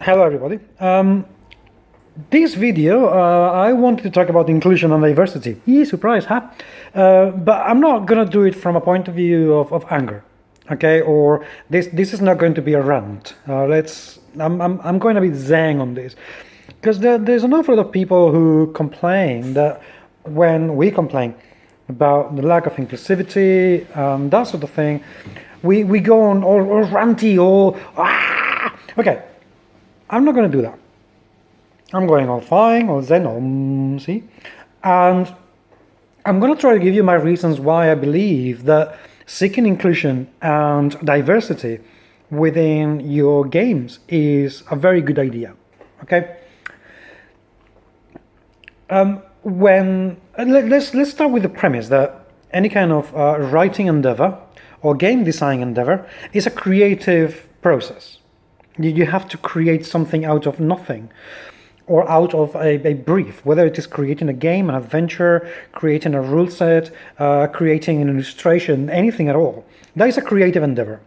Hello everybody. This video I wanted to talk about inclusion and diversity. Surprise, huh? But I'm not gonna do it from a point of view of anger, okay? Or this is not going to be a rant. I'm going to be zen on this, because there's an awful lot of people who complain that when we complain about the lack of inclusivity, that sort of thing, we go on all ranty, all okay. I'm not going to do that. I'm going all fine, all zen, all see, and I'm going to try to give you my reasons why I believe that seeking inclusion and diversity within your games is a very good idea. Okay. Let's start with the premise that any kind of writing endeavor or game design endeavor is a creative process. You have to create something out of nothing, or out of a brief, whether it is creating a game, an adventure, creating a rule set, creating an illustration, anything at all. That is a creative endeavor.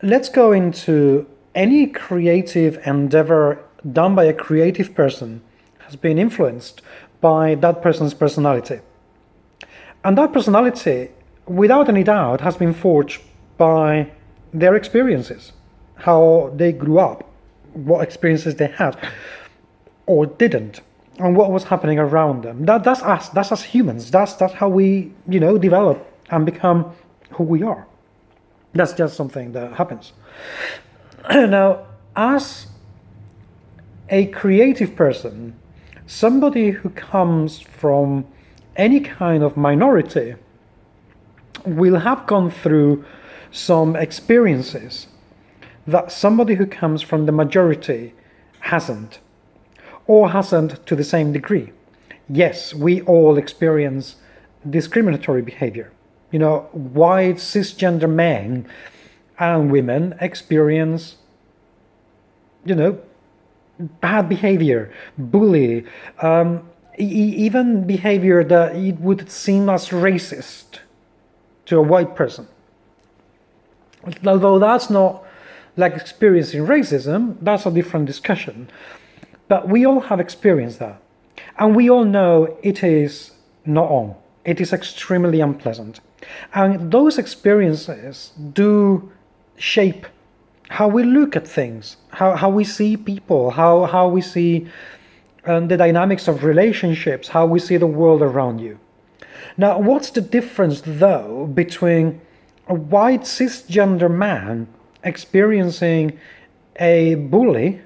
Let's go into any creative endeavor done by a creative person has been influenced by that person's personality. And that personality, without any doubt, has been forged by their experiences, how they grew up, what experiences they had or didn't, and what was happening around them. That's us. That's us humans. That's how we, develop and become who we are. That's just something that happens. Now, as a creative person, somebody who comes from any kind of minority will have gone through some experiences that somebody who comes from the majority hasn't, or hasn't to the same degree. Yes, we all experience discriminatory behavior. White cisgender men and women experience, bad behavior, bully, even behavior that it would seem as racist to a white person. Although that's not like experiencing racism, that's a different discussion. But we all have experienced that. And we all know it is not on. It is extremely unpleasant. And those experiences do shape how we look at things, how we see people, how we see the dynamics of relationships, how we see the world around you. Now, what's the difference, though, between a white cisgender man experiencing a bully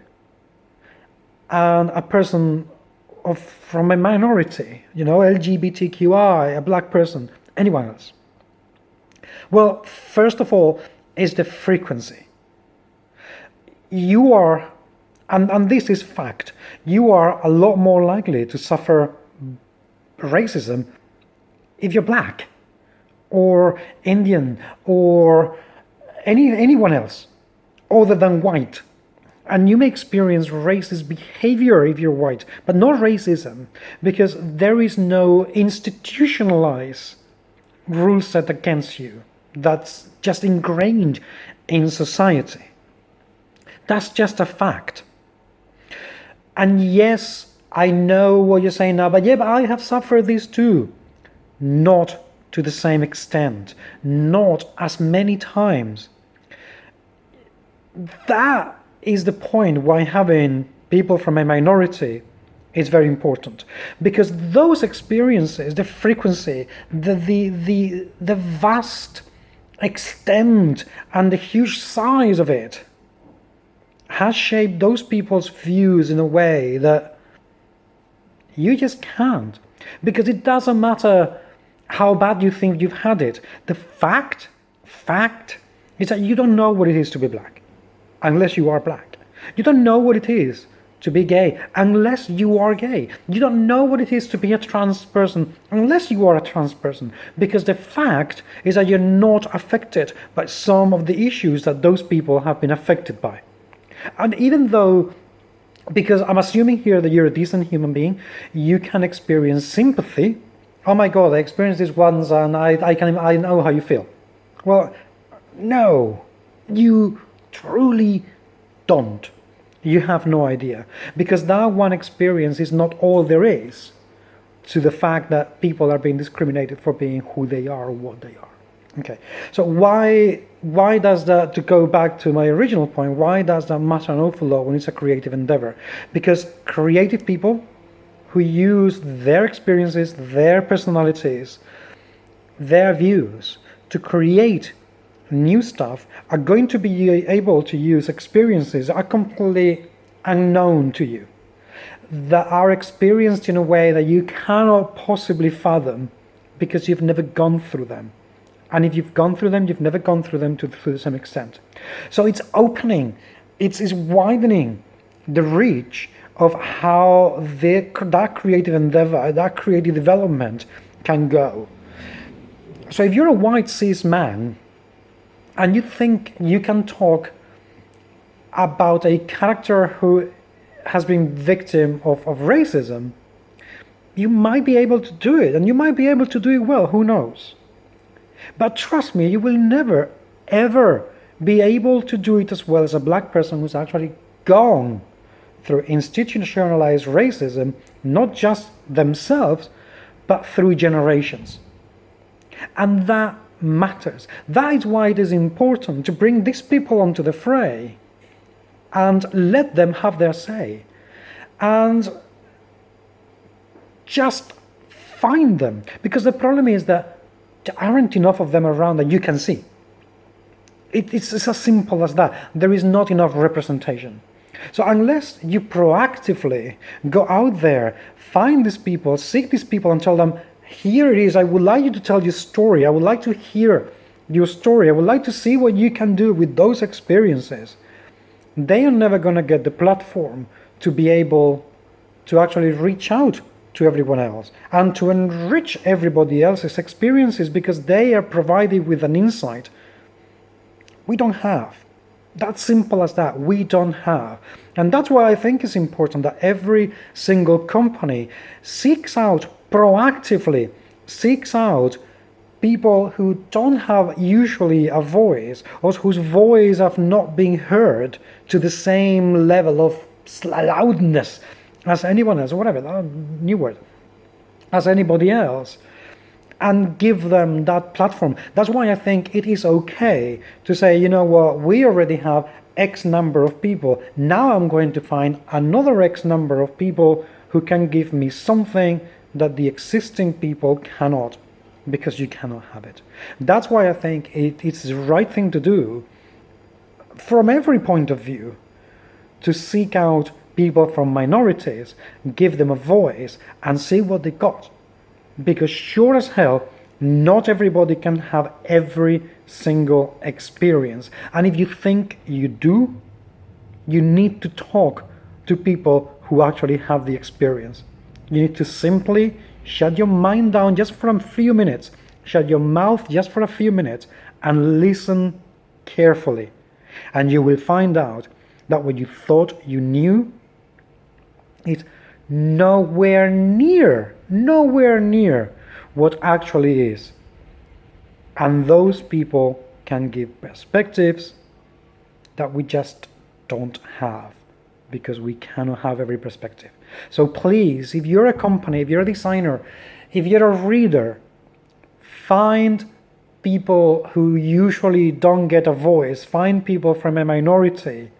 and a person from a minority, LGBTQI, a black person, anyone else? Well, first of all, is the frequency. You are, and this is fact, you are a lot more likely to suffer racism if you're black or Indian or anyone else other than white. And you may experience racist behavior if you're white, but not racism, because there is no institutionalized rule set against you that's just ingrained in society. That's just a fact. And yes, I know what you're saying now, but I have suffered this too. Not to the same extent, not as many times. That is the point why having people from a minority is very important, because those experiences, the frequency, the vast extent and the huge size of it has shaped those people's views in a way that you just can't, because it doesn't matter how bad you think you've had it. The fact is that you don't know what it is to be black unless you are black. You don't know what it is to be gay unless you are gay. You don't know what it is to be a trans person unless you are a trans person, because the fact is that you're not affected by some of the issues that those people have been affected by. And even though, because I'm assuming here that you're a decent human being, you can experience sympathy. Oh my God, I experienced this once and I know how you feel. Well, no, you truly don't. You have no idea. Because that one experience is not all there is to the fact that people are being discriminated for being who they are or what they are. Okay, so why does that, to go back to my original point, why does that matter an awful lot when it's a creative endeavor? Because creative people who use their experiences, their personalities, their views to create new stuff are going to be able to use experiences that are completely unknown to you, that are experienced in a way that you cannot possibly fathom because you've never gone through them. And if you've gone through them, you've never gone through them to the same extent. So it's opening, it's widening the reach of how that creative endeavor, that creative development can go. So if you're a white cis man and you think you can talk about a character who has been victim of racism, you might be able to do it, and you might be able to do it well, who knows? But trust me, you will never, ever be able to do it as well as a black person who's actually gone through institutionalized racism, not just themselves, but through generations. And that matters. That is why it is important to bring these people onto the fray and let them have their say. And just find them. Because the problem is that there aren't enough of them around that you can see. It's as simple as that. There is not enough representation. So unless you proactively go out there, find these people, seek these people and tell them, here it is, I would like you to tell your story. I would like to hear your story. I would like to see what you can do with those experiences. They are never going to get the platform to be able to actually reach out to everyone else and to enrich everybody else's experiences because they are provided with an insight we don't have. That's simple as that. We don't have. And that's why I think it's important that every single company proactively seeks out people who don't have usually a voice or whose voice have not been heard to the same level of loudness as anyone else, or whatever, new word, as anybody else, and give them that platform. That's why I think it is okay to say, you know what, we already have X number of people. Now I'm going to find another X number of people who can give me something that the existing people cannot, because you cannot have it. That's why I think it's the right thing to do from every point of view, to seek out people from minorities, give them a voice and see what they got. Because sure as hell, not everybody can have every single experience. And if you think you do, you need to talk to people who actually have the experience. You need to simply shut your mind down just for a few minutes, shut your mouth just for a few minutes, and listen carefully. And you will find out that what you thought you knew is nowhere near what actually is. And those people can give perspectives that we just don't have, because we cannot have every perspective. So please, if you're a company, if you're a designer, if you're a reader, find people who usually don't get a voice, find people from a minority,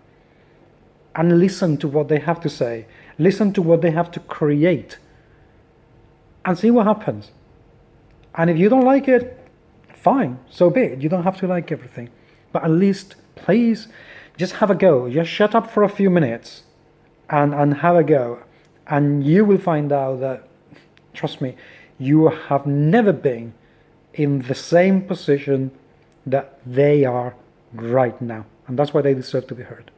and listen to what they have to say. Listen to what they have to create and see what happens. And if you don't like it, fine, so be it. You don't have to like everything. But at least, please, just have a go. Just shut up for a few minutes and have a go. And you will find out that, trust me, you have never been in the same position that they are right now. And that's why they deserve to be heard.